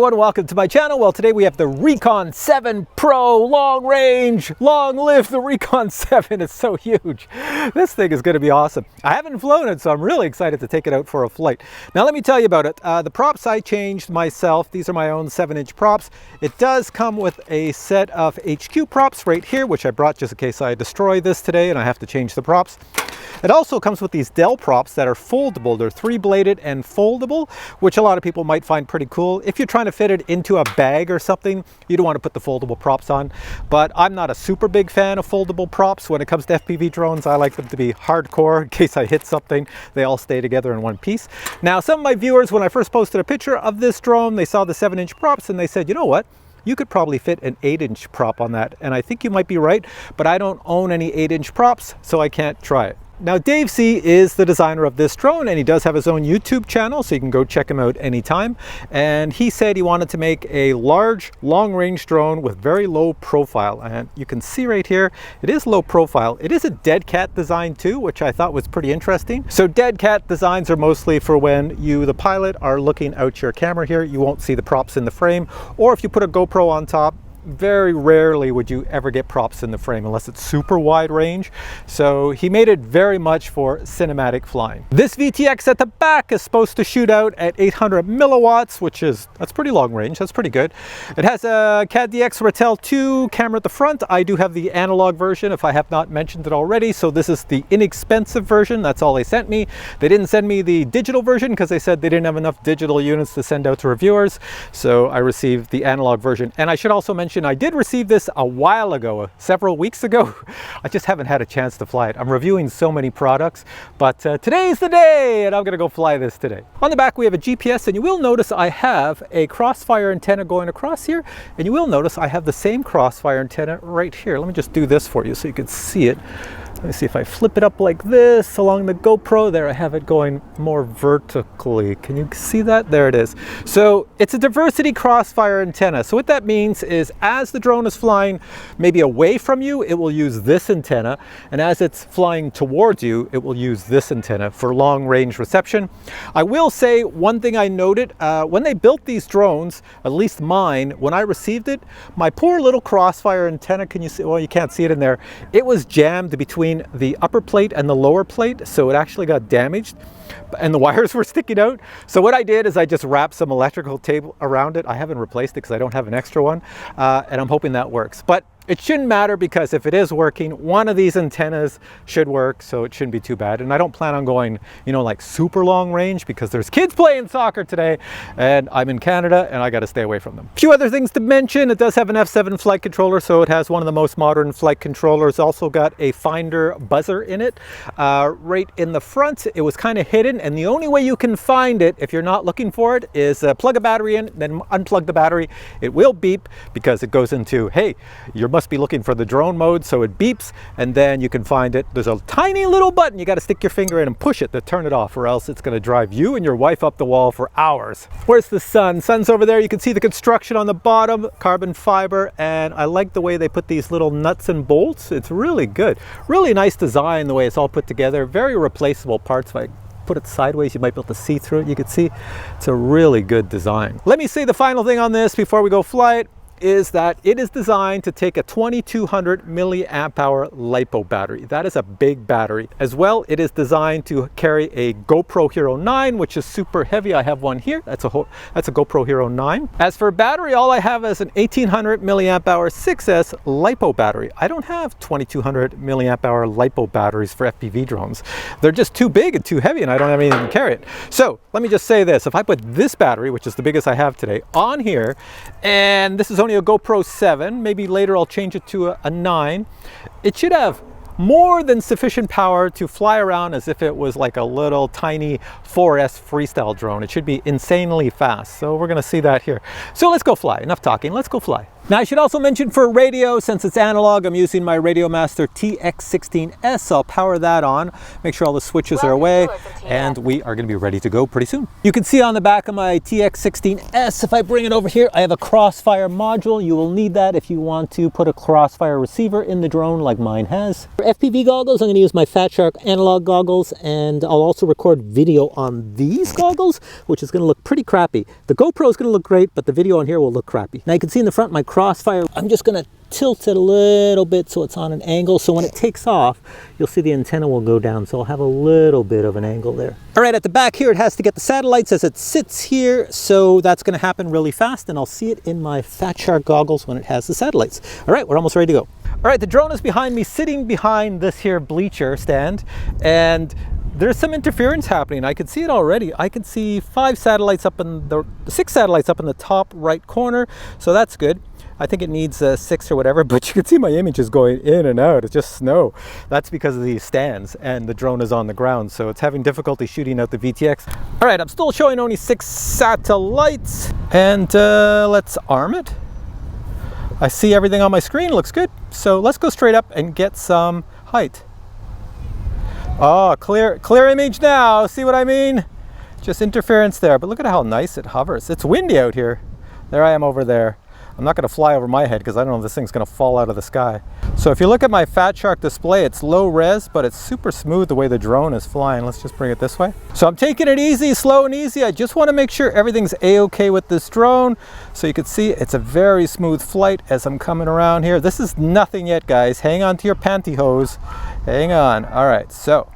everyone, welcome to my channel. Well, today we have the Rekon 7 Pro long range. Long live the Rekon 7. It's so huge. This thing is going to be awesome. I haven't flown it, so I'm really excited to take it out for a flight. Now let me tell you about it. The props I changed myself. These are my own 7-inch props. It does come with a set of HQ props right here, which I brought just in case I destroy this today and I have to change the props. It also comes with these Dell props that are foldable. They're 3-bladed and foldable, which a lot of people might find pretty cool. If you're trying to fit it into a bag or something, you don't want to put the foldable props on. But I'm not a super big fan of foldable props. When it comes to FPV drones, I like them to be hardcore in case I hit something. They all stay together in one piece. Now, some of my viewers, when I first posted a picture of this drone, they saw the 7-inch props and they said, you know what? You could probably fit an 8-inch prop on that. And I think you might be right, but I don't own any 8-inch props, so I can't try it. Now, Dave C is the designer of this drone, and he does have his own YouTube channel, so you can go check him out anytime. And he said he wanted to make a large, long-range drone with very low profile. And you can see right here, it is low profile. It is a dead cat design too, which I thought was pretty interesting. So dead cat designs are mostly for when you, the pilot, are looking out your camera here. You won't see the props in the frame, or if you put a GoPro on top, very rarely would you ever get props in the frame unless it's super wide range. So he made it very much for cinematic flying. This VTX at the back is supposed to shoot out at 800 milliwatts, that's pretty long range. That's pretty good. It has a CAD-DX Ratel 2 camera at the front. I do have the analog version if I have not mentioned it already. So this is the inexpensive version. That's all they sent me. They didn't send me the digital version because they said they didn't have enough digital units to send out to reviewers. So I received the analog version. And I should also mention I did receive this a while ago, several weeks ago. I just haven't had a chance to fly it. I'm reviewing so many products, but today's the day and I'm gonna go fly this today. On the back we have a GPS, and you will notice I have a crossfire antenna going across here, and you will notice I have the same crossfire antenna right here. Let me just do this for you so you can see it. Let me see if I flip it up like this along the GoPro. There, I have it going more vertically. Can you see that? There it is. So it's a diversity crossfire antenna. So what that means is as the drone is flying maybe away from you, it will use this antenna. And as it's flying towards you, it will use this antenna for long range reception. I will say one thing I noted, when they built these drones, at least mine, when I received it, my poor little crossfire antenna, can you see? Well, you can't see it in there. It was jammed between the upper plate and the lower plate, so it actually got damaged and the wires were sticking out. So what I did is I just wrapped some electrical tape around it. I haven't replaced it because I don't have an extra one, and I'm hoping that works. But it shouldn't matter, because if it is working, one of these antennas should work, so it shouldn't be too bad. And I don't plan on going, you know, like super long range, because there's kids playing soccer today and I'm in Canada and I got to stay away from them. A few other things to mention: it does have an F7 flight controller, so it has one of the most modern flight controllers. Also got a finder buzzer in it right in the front. It was kind of hidden, and the only way you can find it if you're not looking for it is plug a battery in, then unplug the battery. It will beep because it goes into, hey, you must be looking for the drone mode, so it beeps, and then you can find it. There's a tiny little button you got to stick your finger in and push it to turn it off, or else it's going to drive you and your wife up the wall for hours. Where's the sun? Sun's over there. You can see the construction on the bottom, carbon fiber, and I like the way they put these little nuts and bolts. It's really good. Really nice design, the way it's all put together. Very replaceable parts. If I put it sideways, you might be able to see through it. You can see it's a really good design. Let me say the final thing on this before we go fly it is that it is designed to take a 2200 milliamp hour LiPo battery. That is a big battery. As well, it is designed to carry a GoPro Hero 9, which is super heavy. I have one here. That's a GoPro Hero 9. As for battery, all I have is an 1800 milliamp hour 6S LiPo battery. I don't have 2200 milliamp hour LiPo batteries for FPV drones. They're just too big and too heavy, and I don't have anything to carry it. So let me just say this: if I put this battery, which is the biggest I have today, on here, and this is only a GoPro 7, maybe later I'll change it to a 9, it should have more than sufficient power to fly around as if it was like a little tiny 4S freestyle drone. It should be insanely fast. So we're gonna see that here. So let's go fly. Enough talking, let's go fly. Now I should also mention for radio, since it's analog, I'm using my Radiomaster TX16S. I'll power that on, make sure all the switches are away, and we are going to be ready to go pretty soon. You can see on the back of my TX16S, if I bring it over here, I have a crossfire module. You will need that if you want to put a crossfire receiver in the drone like mine has. For FPV goggles, I'm going to use my Fat Shark analog goggles, and I'll also record video on these goggles, which is going to look pretty crappy. The GoPro is going to look great, but the video on here will look crappy. Now you can see in the front my crossfire. I'm just going to tilt it a little bit so it's on an angle, so when it takes off you'll see the antenna will go down, so I'll have a little bit of an angle there. All right, at the back here it has to get the satellites as it sits here, so that's going to happen really fast, and I'll see it in my Fat Shark goggles when it has the satellites. All right, we're almost ready to go. All right, the drone is behind me, sitting behind this here bleacher stand, and there's some interference happening. I can see it already. I can see 6 satellites up in the top right corner, so that's good. I think it needs 6 or whatever, but you can see my image is going in and out. It's just snow. That's because of these stands, and the drone is on the ground, so it's having difficulty shooting out the VTX. All right, I'm still showing only 6 satellites, and let's arm it. I see everything on my screen, looks good. So let's go straight up and get some height. Oh, clear image now. See what I mean? Just interference there, but look at how nice it hovers. It's windy out here. There I am over there. I'm not going to fly over my head because I don't know if this thing's going to fall out of the sky. So if you look at my Fat Shark display, it's low res, but it's super smooth the way the drone is flying. Let's just bring it this way. So I'm taking it easy, slow and easy. I just want to make sure everything's a-okay with this drone. So you can see it's a very smooth flight as I'm coming around here. This is nothing yet, guys. Hang on to your pantyhose. Hang on. All right, so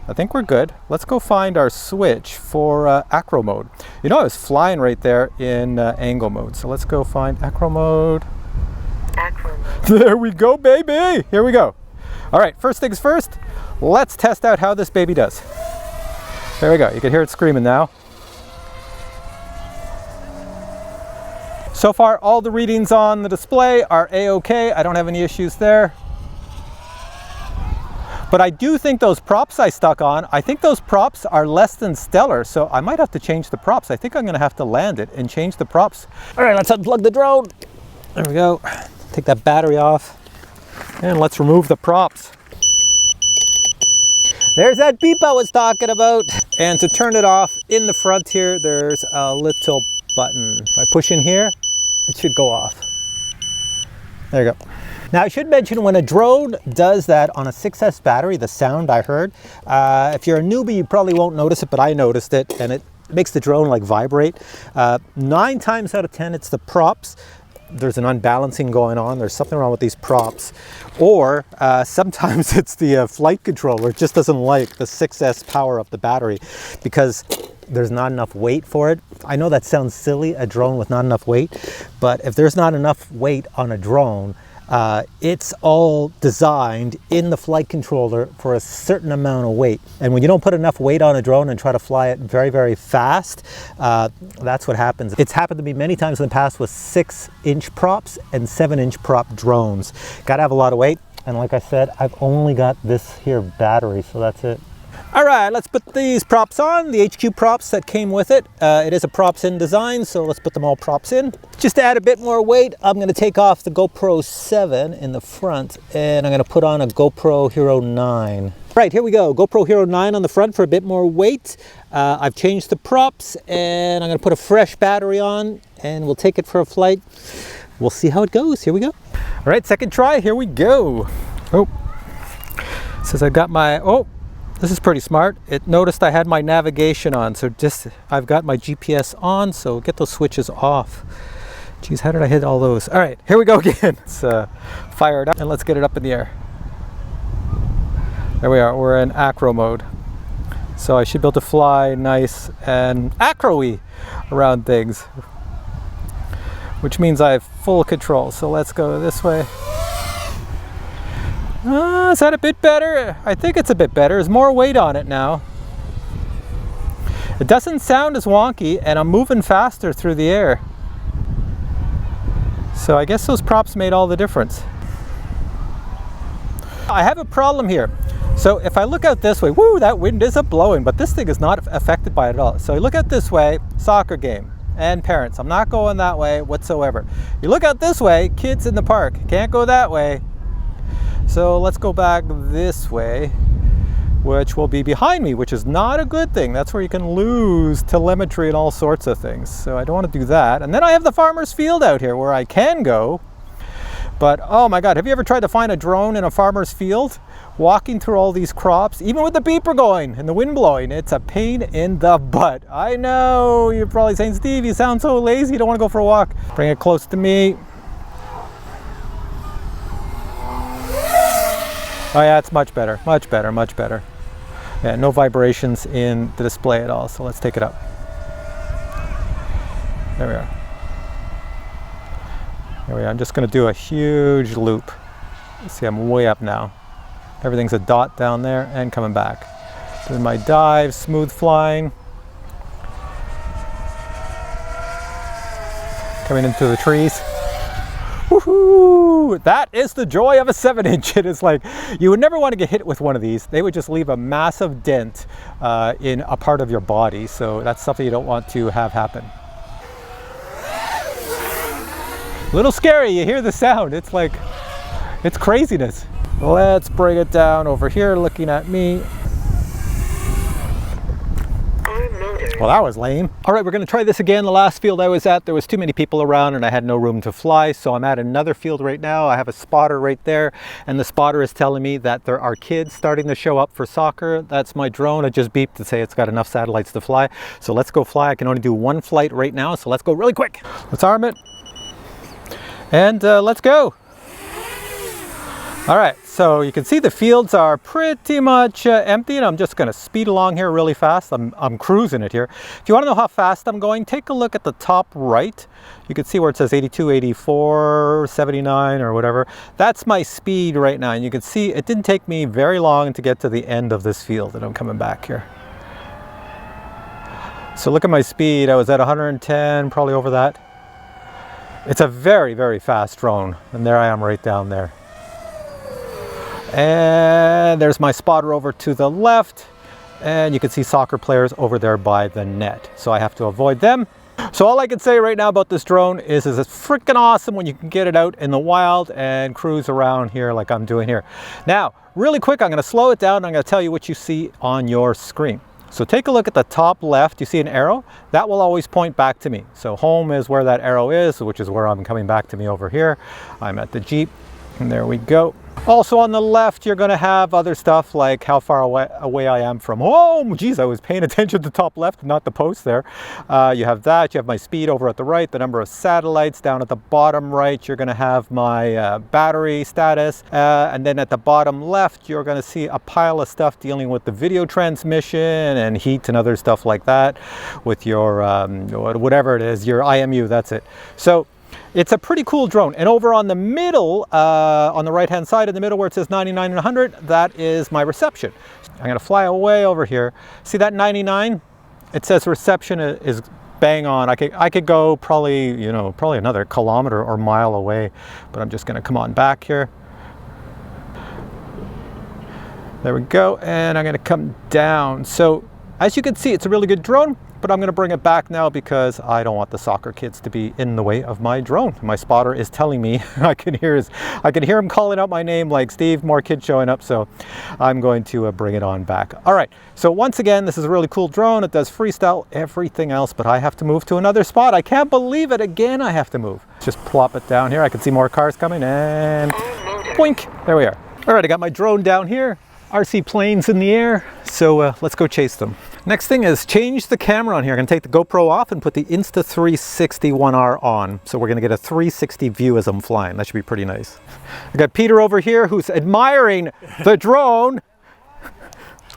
I think we're good. Let's go find our switch for Acro mode. You know, I was flying right there in angle mode. So let's go find Acro mode. Acro mode. There we go, baby. Here we go. All right, first things first, let's test out how this baby does. There we go. You can hear it screaming now. So far, all the readings on the display are a-okay. I don't have any issues there. But I do think those props I stuck on, I think those props are less than stellar, so I might have to change the props. I think I'm going to have to land it and change the props. All right, let's unplug the drone. There we go. Take that battery off, and let's remove the props. There's that beep I was talking about. And to turn it off, in the front here, there's a little button. If I push in here, it should go off. There you go. Now I should mention, when a drone does that on a 6S battery, the sound I heard, if you're a newbie you probably won't notice it, but I noticed it, and it makes the drone like vibrate. 9 times out of 10 it's the props. There's an unbalancing going on. There's something wrong with these props. Or sometimes it's the flight controller. It just doesn't like the 6S power of the battery because there's not enough weight for it. I know that sounds silly, a drone with not enough weight, but if there's not enough weight on a drone, it's all designed in the flight controller for a certain amount of weight. And when you don't put enough weight on a drone and try to fly it very, very fast, that's what happens. It's happened to me many times in the past with 6-inch props and 7-inch prop drones. Got to have a lot of weight. And like I said, I've only got this here battery, so that's it. All right, let's put these props on, the HQ props that came with it. It is a props in design, so let's put them all props in. Just to add a bit more weight, I'm gonna take off the GoPro 7 in the front, and I'm gonna put on a GoPro Hero 9. Right, here we go, GoPro Hero 9 on the front for a bit more weight. I've changed the props, and I'm gonna put a fresh battery on, and we'll take it for a flight. We'll see how it goes, here we go. All right, second try, here we go. Oh, says I got my, oh, this is pretty smart. It noticed I had my navigation on, so just I've got my GPS on, so get those switches off. Geez, how did I hit all those? All right, here we go again. Let's fire it up and let's get it up in the air. There we are, we're in Acro mode. So I should be able to fly nice and acro-y around things, which means I have full control. So let's go this way. Is that a bit better? I think it's a bit better. There's more weight on it now. It doesn't sound as wonky, and I'm moving faster through the air. So I guess those props made all the difference. I have a problem here. So if I look out this way, woo, that wind is blowing, but this thing is not affected by it at all. So I look out this way, soccer game. and parents. I'm not going that way whatsoever. You look out this way, kids in the park. Can't go that way. So let's go back this way, which will be behind me, which is not a good thing. That's where you can lose telemetry and all sorts of things. So I don't want to do that. And then I have the farmer's field out here where I can go. But oh my God, have you ever tried to find a drone in a farmer's field? Walking through all these crops, even with the beeper going and the wind blowing, it's a pain in the butt. I know, you're probably saying, Steve, you sound so lazy, you don't want to go for a walk. Bring it close to me. Oh yeah, it's much better, much better, much better. Yeah, no vibrations in the display at all, so let's take it up. There we are. There we are. I'm just going to do a huge loop. See, I'm way up now. Everything's a dot down there and coming back. Doing my dive, smooth flying. Coming into the trees. Woohoo! That is the joy of a 7-inch. It is like, you would never want to get hit with one of these. They would just leave a massive dent in a part of your body. So that's something you don't want to have happen. A little scary, you hear the sound. It's like, it's craziness. Let's bring it down over here, looking at me. Well, that was lame. All right, we're gonna try this again. The last field I was at, there was too many people around and I had no room to fly. So I'm at another field right now. I have a spotter right there. And the spotter is telling me that there are kids starting to show up for soccer. That's my drone. I just beeped to say it's got enough satellites to fly. So let's go fly. I can only do one flight right now. So let's go really quick. Let's arm it. And let's go. All right, so you can see the fields are pretty much empty, and I'm just gonna speed along here really fast. I'm cruising it here. If you wanna know how fast I'm going, take a look at the top right. You can see where it says 82, 84, 79 or whatever. That's my speed right now, and you can see it didn't take me very long to get to the end of this field, and I'm coming back here. So look at my speed. I was at 110, probably over that. It's a very, very fast drone, and there I am right down there. And there's my spotter over to the left, and you can see soccer players over there by the net. So I have to avoid them. So all I can say right now about this drone is it's freaking awesome when you can get it out in the wild and cruise around here like I'm doing here. Now, really quick, I'm gonna slow it down and I'm gonna tell you what you see on your screen. So take a look at the top left. You see an arrow? That will always point back to me. So home is where that arrow is, which is where I'm coming back to me over here. I'm at the Jeep, and there we go. Also on the left, you're gonna have other stuff like how far away I am from home. Geez, I was paying attention to top left, not the post there. You have that, you have my speed over at the right, the number of satellites down at the bottom right. You're gonna have my battery status. And then at the bottom left, you're gonna see a pile of stuff dealing with the video transmission and heat and other stuff like that with your, whatever it is, your IMU, that's it. So it's a pretty cool drone. And over on the middle, on the right hand side in the middle where it says 99 and 100, that is my reception. I'm gonna fly away over here. See that 99? It says reception is bang on. I could go probably, probably another kilometer or mile away, but I'm just gonna come on back here. There we go, and I'm gonna come down. So as you can see, it's a really good drone, but I'm gonna bring it back now because I don't want the soccer kids to be in the way of my drone. My spotter is telling me, I can hear him calling out my name like, Steve, more kids showing up, so I'm going to bring it on back. All right, so once again, this is a really cool drone. It does freestyle, everything else, but I have to move to another spot. I can't believe it, again I have to move. Just plop it down here. I can see more cars coming, and boink, there we are. All right, I got my drone down here. RC planes in the air, so let's go chase them. Next thing is change the camera on here. I'm gonna take the GoPro off and put the Insta360 1R on. So we're gonna get a 360 view as I'm flying. That should be pretty nice. I got Peter over here who's admiring the drone.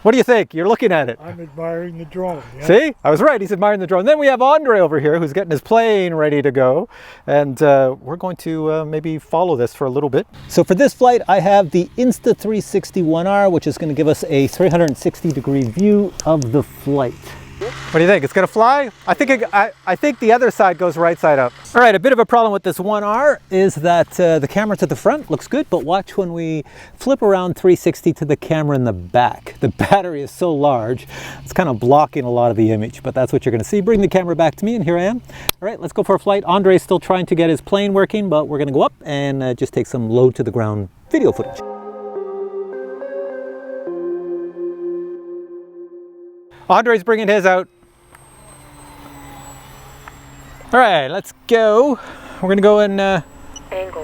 What do you think? You're looking at it. I'm admiring the drone. Yeah. See? I was right. He's admiring the drone. Then we have Andre over here who's getting his plane ready to go. And we're going to maybe follow this for a little bit. So for this flight, I have the Insta360 1R, which is going to give us a 360-degree view of the flight. What do you think? It's gonna fly? I think the other side goes right side up. All right, a bit of a problem with this 1R is that the camera to the front looks good, but watch when we flip around 360 to the camera in the back. The battery is so large, it's kind of blocking a lot of the image, but that's what you're gonna see. Bring the camera back to me, and here I am. All right, let's go for a flight. Andre's still trying to get his plane working, but we're gonna go up and just take some low to the ground video footage. Andre's bringing his out. All right, let's go. We're gonna go in Angle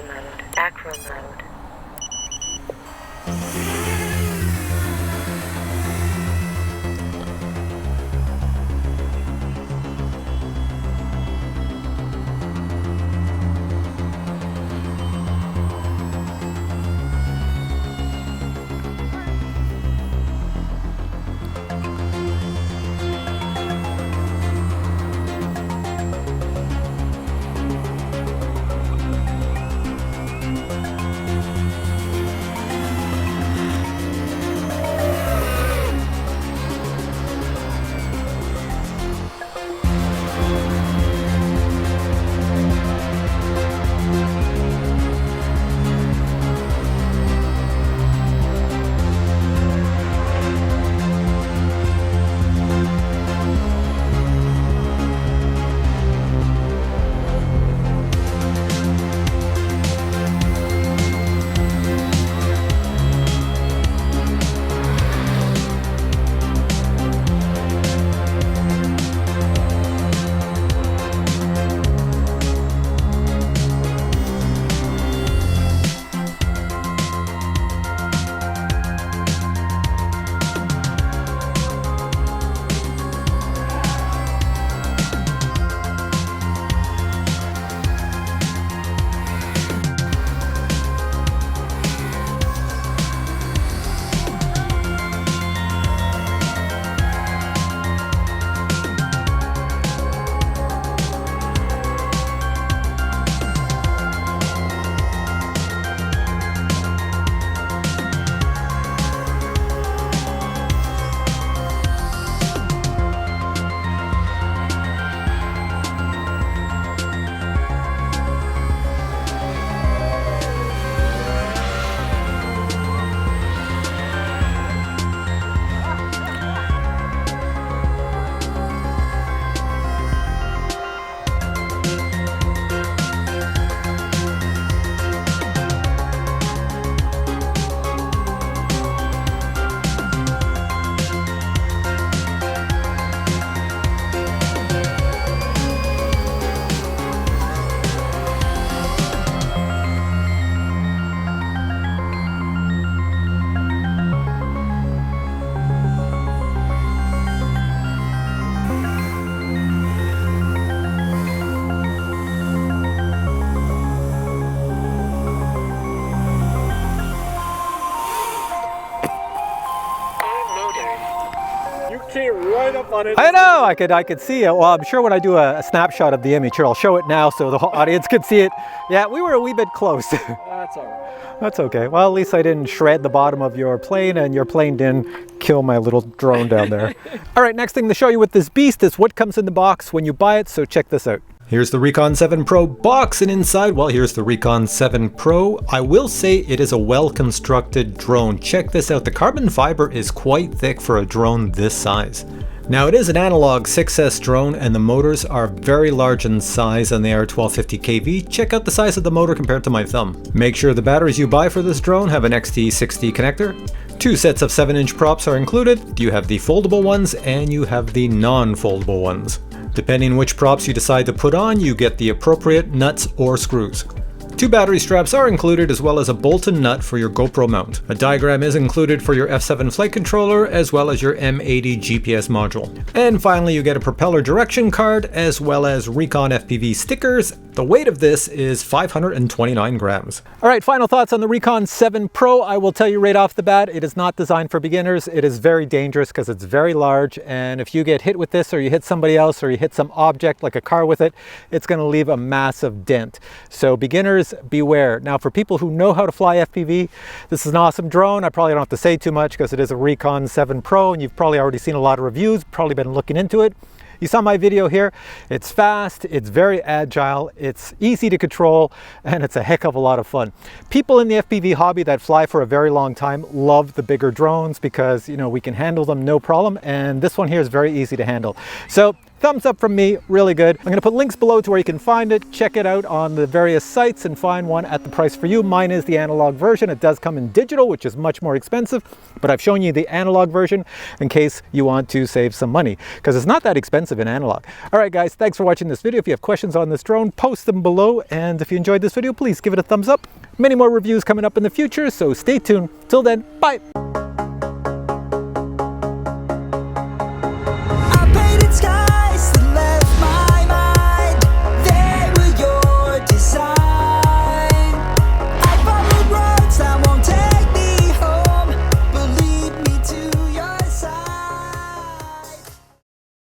mode. Acro mode. Right up on it. I know, I could see it. Well, I'm sure when I do a snapshot of the image here, I'll show it now so the whole audience can see it. Yeah, we were a wee bit close. That's all right. That's okay. Well, at least I didn't shred the bottom of your plane and your plane didn't kill my little drone down there. All right, next thing to show you with this beast is what comes in the box when you buy it, so check this out. Here's the Rekon 7 Pro box, and inside, well, here's the Rekon 7 Pro. I will say it is a well-constructed drone. Check this out. The carbon fiber is quite thick for a drone this size. Now, it is an analog 6S drone, and the motors are very large in size, and they are 1250 kV. Check out the size of the motor compared to my thumb. Make sure the batteries you buy for this drone have an XT60 connector. 2 sets of 7-inch props are included. You have the foldable ones, and you have the non-foldable ones. Depending which props you decide to put on, you get the appropriate nuts or screws. 2 battery straps are included, as well as a bolt and nut for your GoPro mount. A diagram is included for your F7 flight controller, as well as your M80 GPS module. And finally, you get a propeller direction card, as well as Rekon FPV stickers. The weight of this is 529 grams. All right, final thoughts on the Rekon 7 Pro. I will tell you right off the bat, it is not designed for beginners. It is very dangerous because it's very large, and if you get hit with this, or you hit somebody else, or you hit some object like a car with it, it's going to leave a massive dent. So beginners, please beware. Now, for people who know how to fly FPV, this is an awesome drone. I probably don't have to say too much because it is a Rekon 7 Pro, and you've probably already seen a lot of reviews, probably been looking into it. You saw my video here. It's fast, it's very agile, it's easy to control, and it's a heck of a lot of fun. People in the FPV hobby that fly for a very long time love the bigger drones because, you know, we can handle them no problem, and this one here is very easy to handle. So thumbs up from me, really good. I'm gonna put links below to where you can find it. Check it out on the various sites and find one at the price for you. Mine is the analog version. It does come in digital, which is much more expensive, but I've shown you the analog version in case you want to save some money, because it's not that expensive in analog. All right, guys, thanks for watching this video. If you have questions on this drone, post them below. And if you enjoyed this video, please give it a thumbs up. Many more reviews coming up in the future, so stay tuned. Till then, bye.